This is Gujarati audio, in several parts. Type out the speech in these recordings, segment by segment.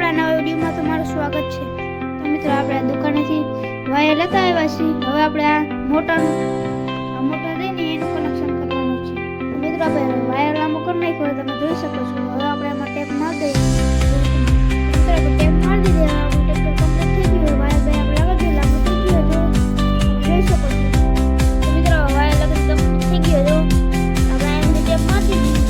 આપણા નવા વિડીયોમાં તમારું સ્વાગત છે। તો મિત્રો આપણે આ દુકાનેથી વાયર લેતા આવ્યા છીએ। હવે આપણે આ મોટર લઈને એનું કનેક્શન કરવાનું છે। તો મિત્રો આપણે વાયર લાંબો કરી નાખ્યો તમે જોઈ શકો છો। હવે આપણે આમાં ટેપ મારી દઈએ। મિત્રો આપણે ટેપ મારી દીધી। આપણે ટેપ કમ્પ્લીટ થઈ ગયું। વાયર બે આપણે લગાવી લાંબો થઈ ગયો તો જોઈ શકો છો। તો મિત્રો વાયર લગાવી કમ્પ્લીટ થઈ ગયો તો આપણે એની ટેપ મારી દીધી।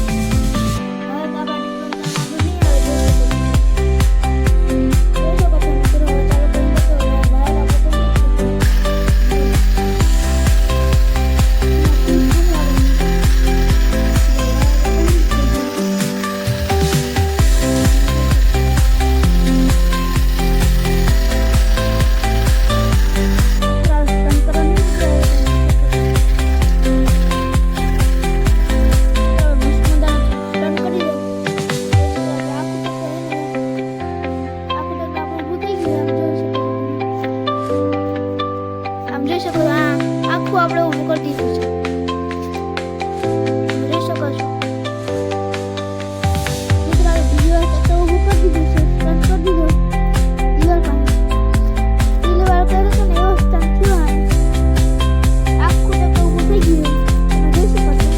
જોઈ શકો આખું આપણે ઊભું કરી દીધું છે। જોઈ શકો છો મિત્રો દિવાલ તો ઊભું કરી દીધું છે। સ્ટન્ટ કરી દીધો દિવાલ પાસે દિવાલ કર્યો તો ને એવો સ્ટન્ટ થયો। આખું તો ઊભું થઈ ગયું તમે જોઈ શકો છો।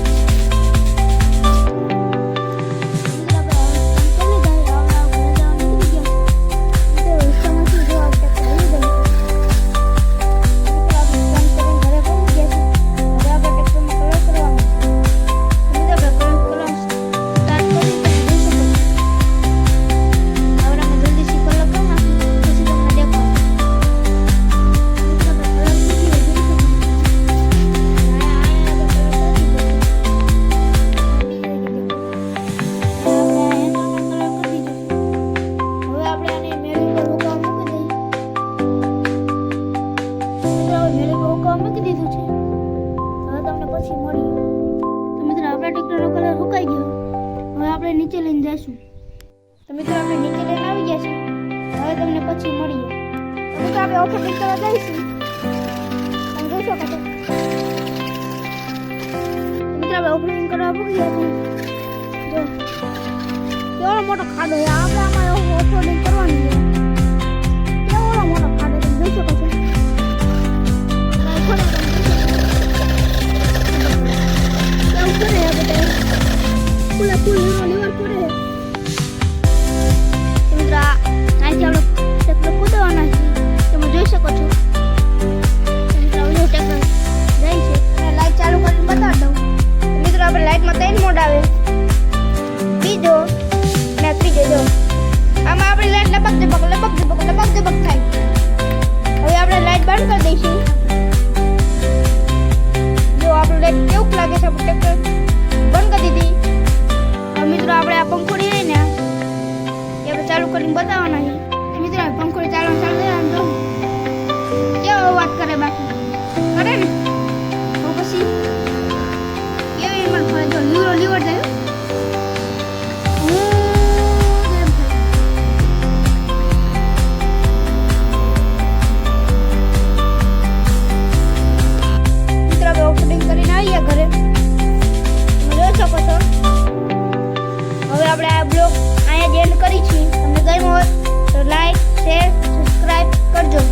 મૂકી દીધું છે। હવે તમને પછી મળીએ। તો મિત્રો આપણા ટ્રેક્ટરનો કલર સુકાઈ ગયો। હવે આપણે નીચે લઈને જઈશું। તો મિત્રો આપણે નીચે લઈને આવી ગયા છે। હવે તમને પછી મળીએ। તો મિત્રો આપણે ઓફર કરવા જઈશું। તમે જોઈ શકો છો। મિત્રો આપણે ઓફરિંગ કરવા પૂરી ગયા છે। જો કેવડો મોટો ખાડો છે। આપણે આમાં ઓફરિંગ કરવાની છે। કેવડો મોટો ખાડો તમે જોઈ શકો છો। આમાં આપણી લાઈટ લપક દબક થાય। હવે આપણે લાઈટ બંધ કરી દઈશું। જો આપણું લાઈટ કેવું લાગે છે। આપણે ટ્રેક્ટર બંધ કરી દીધી। હવે મિત્રો આપણે આ પંખોડી રહી ને એ આપણે ચાલુ કરીને બતાવવાના છે। મિત્રો આ પંખોડી ચાલુ જો કેવો વાત કરે બાકી કરે ને તો પછી કેવી મને ફરે જો લીવર જાય। હવે આપણે આ બ્લોગ અહીંયા જ એન્ડ કરી છીએ। તમને ગમ્યો હોય તો લાઈક શેર સબસ્ક્રાઇબ કરજો।